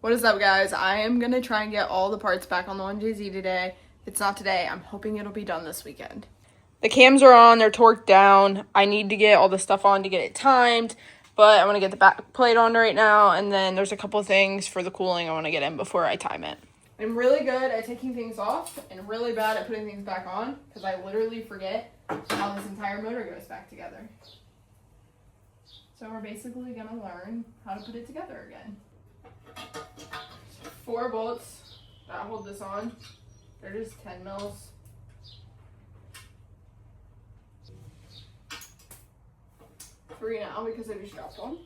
What is up, guys? I am gonna try and get all the parts back on the 1JZ today. If it's not today, I'm hoping it'll be done this weekend. The cams are on, they're torqued down. I need to get all the stuff on to get it timed, but I want to get the back plate on right now, and then there's a couple of things for the cooling I want to get in before I time it. I'm really good at taking things off and really bad at putting things back on because I literally forget how this entire motor goes back together. So we're basically going to learn how to put it together again. 4 bolts that hold this on. They're just 10 mils. Three now because I just dropped one.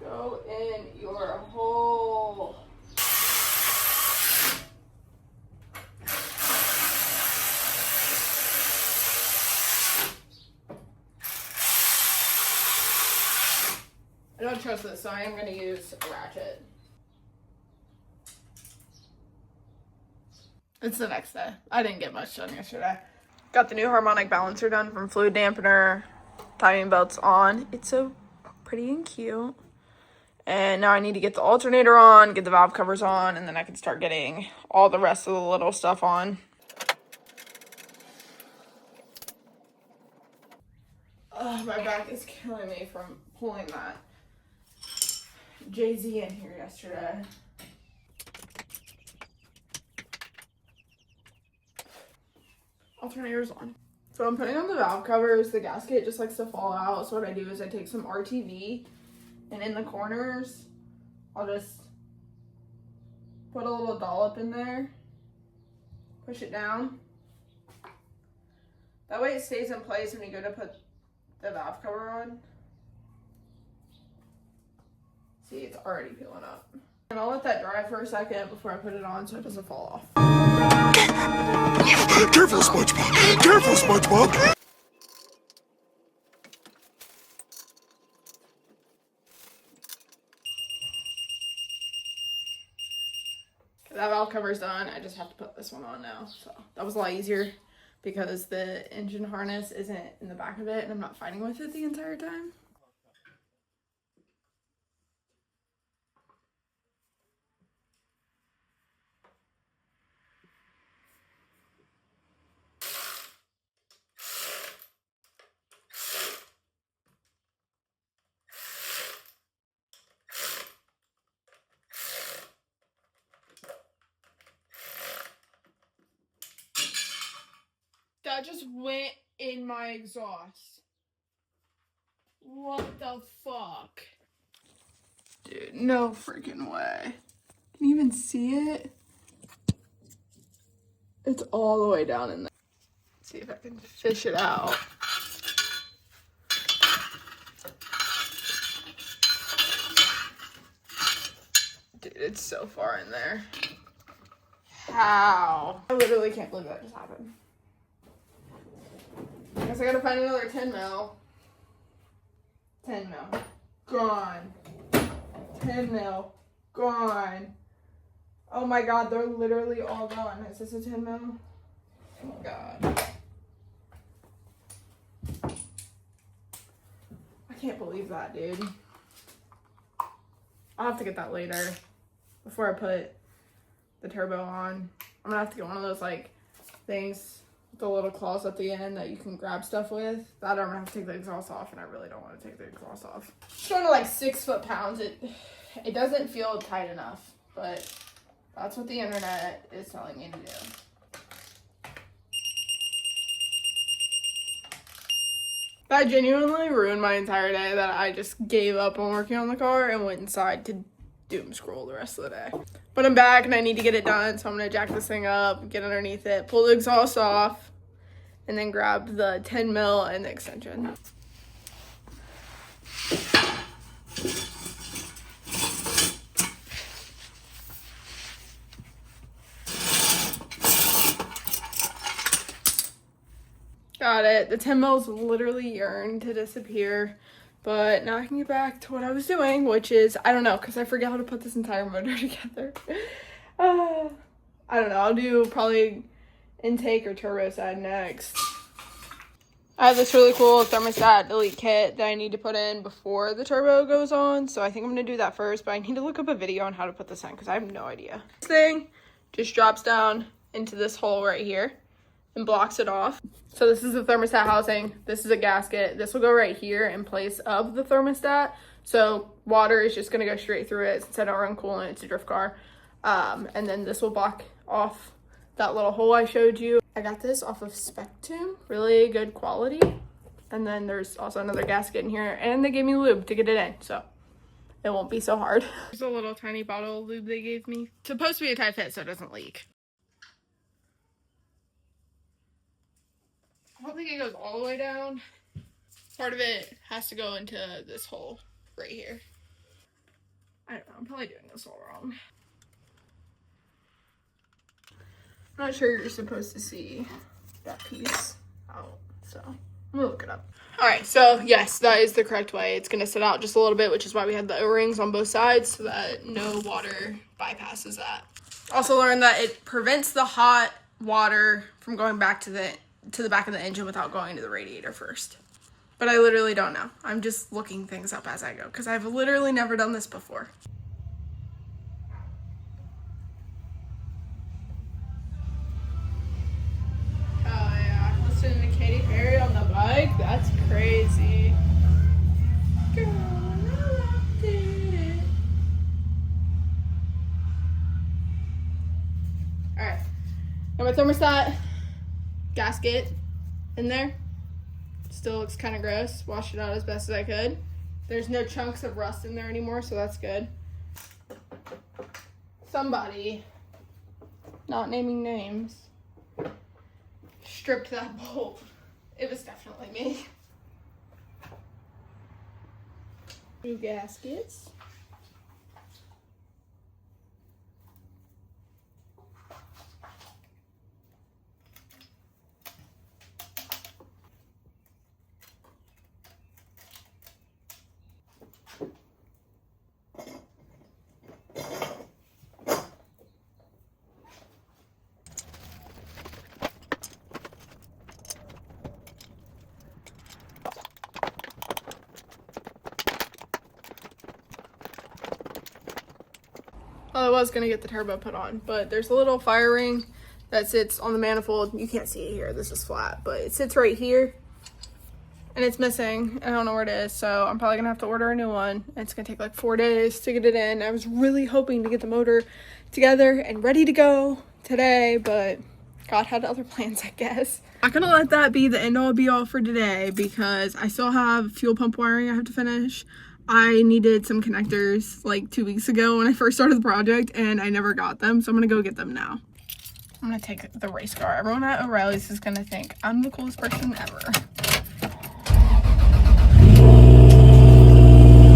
Go in your hole. I don't trust this, so I am going to use a ratchet. It's the next day. I didn't get much done yesterday. Got the new harmonic balancer done from Fluid Dampener. Timing belt's on. It's so pretty and cute. And now I need to get the alternator on, get the valve covers on, and then I can start getting all the rest of the little stuff on. Oh, my back is killing me from pulling that JZ in here yesterday. Alternator's on. So I'm putting on the valve covers. The gasket just likes to fall out. So what I do is I take some RTV and in the corners, I'll just put a little dollop in there, push it down. That way it stays in place when you go to put the valve cover on. See, it's already peeling up. And I'll let that dry for a second before I put it on so it doesn't fall off. Careful, SpongeBob! Careful, SpongeBob! That valve cover's done. I just have to put this one on now. So that was a lot easier because the engine harness isn't in the back of it and I'm not fighting with it the entire time. That just went in my exhaust. What the fuck? Dude, no freaking way. Can you even see it? It's all the way down in there. Let's see if I can fish it out. Dude, it's so far in there. How? I literally can't believe that just happened. I guess I gotta find another 10 mil. 10 mil. Gone. 10 mil. Gone. Oh my god, they're literally all gone. Is this a 10 mil? Oh my god. I can't believe that, dude. I'll have to get that later. Before I put the turbo on. I'm gonna have to get one of those like things. The little claws at the end that you can grab stuff with. That I'm gonna have to take the exhaust off, and I really don't want to take the exhaust off. It's going to like 6 foot-pounds. It doesn't feel tight enough, but that's what the internet is telling me to do. That genuinely ruined my entire day that I just gave up on working on the car and went inside to doom scroll the rest of the day. But I'm back and I need to get it done, so I'm gonna jack this thing up, get underneath it, pull the exhaust off, and then grab the 10 mil and the extension. Got it. The 10 mils literally yearn to disappear. But now I can get back to what I was doing, which is, I don't know, because I forget how to put this entire motor together. I don't know. I'll do probably intake or turbo side next. I have this really cool thermostat delete kit that I need to put in before the turbo goes on. So I think I'm going to do that first, but I need to look up a video on how to put this in because I have no idea. This thing just drops down into this hole right here and blocks it off. So this is the thermostat housing. This is a gasket. This will go right here in place of the thermostat. So water is just going to go straight through it since I don't run coolant. It's a drift car. And then this will block off that little hole I showed you. I got this off of Spectrum, really good quality. And then there's also another gasket in here, and they gave me lube to get it in, so it won't be so hard. There's a little tiny bottle of lube they gave me. It's supposed to be a tight fit so it doesn't leak. I don't think it goes all the way down. Part of it has to go into this hole right here. I don't know, I'm probably doing this all wrong. I'm not sure you're supposed to see that piece out, so I'm gonna look it up. All right, so yes, that is the correct way. It's gonna sit out just a little bit, which is why we had the O-rings on both sides so that no water bypasses that. Also learned that it prevents the hot water from going back to the back of the engine without going to the radiator first. But I literally don't know. I'm just looking things up as I go because I've literally never done this before. Listening to Katy Perry on the bike, that's crazy. Girl, I did it. Alright, got my thermostat gasket in there. Still looks kind of gross. Washed it out as best as I could. There's no chunks of rust in there anymore, so that's good. Somebody, not naming names, stripped that bolt. It was definitely me. New gaskets. Well, I was gonna get the turbo put on, but there's a little fire ring that sits on the manifold. You can't see it here, this is flat, but it sits right here and it's missing. I don't know where it is, so I'm probably gonna have to order a new one. It's gonna take like 4 days to get it in. I was really hoping to get the motor together and ready to go today, but God had other plans, I guess. I'm not gonna let that be the end all be all for today because I still have fuel pump wiring I have to finish. I needed some connectors like 2 weeks ago when I first started the project and I never got them, so I'm gonna go get them now. I'm gonna take the race car. Everyone at O'Reilly's is gonna think I'm the coolest person ever.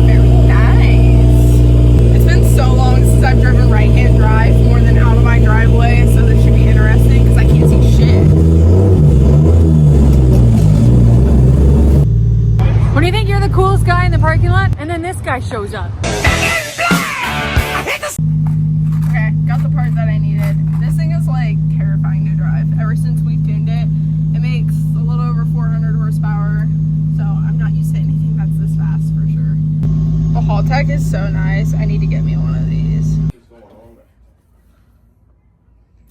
Very nice. It's been so long since I've driven right-hand drive more than out of my driveway, so this should be interesting because I can't see shit. What do you think? You're the coolest guy in the parking lot, and then this guy shows up. Okay, got the part that I needed. This thing is like terrifying to drive. Ever since we've tuned it, it makes a little over 400 horsepower, so I'm not used to anything that's this fast for sure. The haul tech is so nice. I need to get me one of these.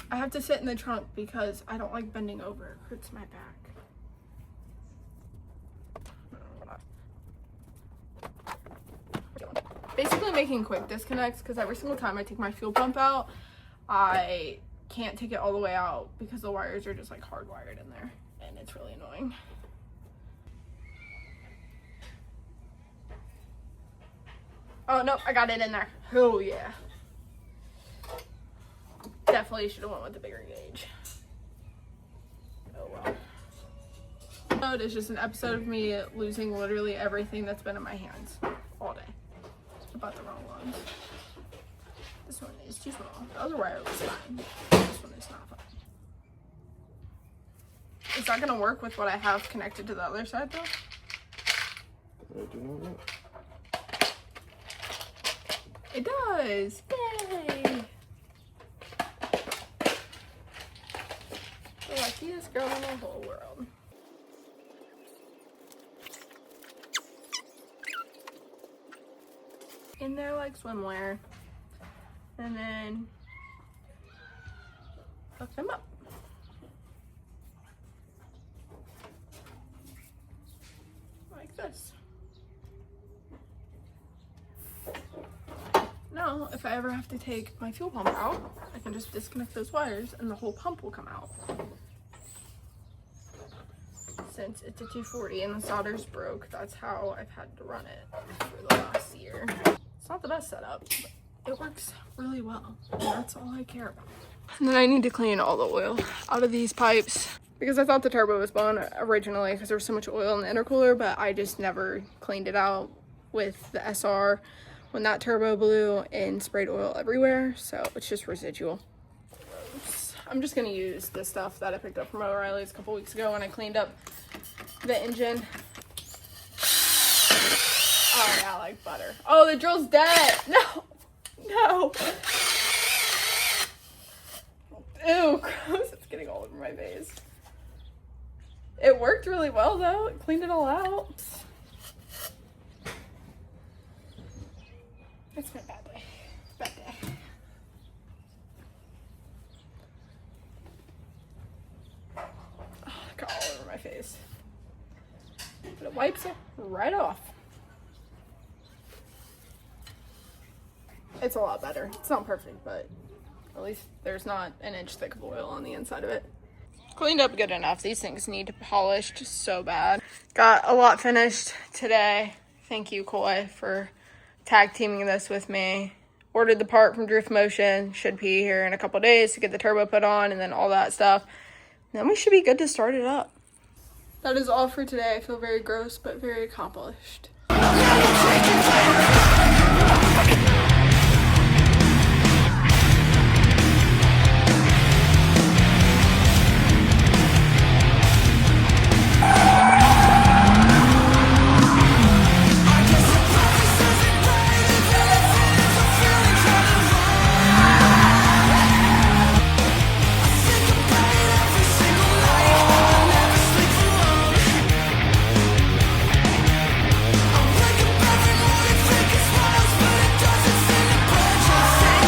I have to sit in the trunk because I don't like bending over. It hurts my back. Basically making quick disconnects because every single time I take my fuel pump out, I can't take it all the way out because the wires are just like hardwired in there and it's really annoying. Oh no, I got it in there. Oh yeah. Definitely should have went with the bigger gauge. Oh well. It's just an episode of me losing literally everything that's been in my hands all day. About the wrong ones. This one is too small. The other wire was fine. This one is not fine. Is that gonna work with what I have connected to the other side though? I do not know. It does! Yay! The luckiest girl in the whole world. in there like swimwear. And then hook them up. Like this. Now, if I ever have to take my fuel pump out, I can just disconnect those wires and the whole pump will come out. Since it's a 240 and the solder's broke, that's how I've had to run it for the last year. It's not the best setup, but it works really well, and that's all I care about. And then I need to clean all the oil out of these pipes because I thought the turbo was blown originally because there was so much oil in the intercooler, but I just never cleaned it out with the SR when that turbo blew and sprayed oil everywhere, so it's just residual. I'm just gonna use this stuff that I picked up from O'Reilly's a couple weeks ago when I cleaned up the engine. Oh yeah, like butter. Oh, the drill's dead. No, no. Ew, gross. It's getting all over my face. It worked really well though. It cleaned it all out. It's been a bad day. Bad day. Oh, it got all over my face. But it wipes it right off. It's a lot better. It's not perfect, but at least there's not an inch thick of oil on the inside of it. Cleaned up good enough. These things need to be polished so bad. Got a lot finished today. Thank you, Koi, for tag teaming this with me. Ordered the part from Drift Motion. Should be here in a couple days to get the turbo put on and then all that stuff. Then we should be good to start it up. That is all for today. I feel very gross, but very accomplished.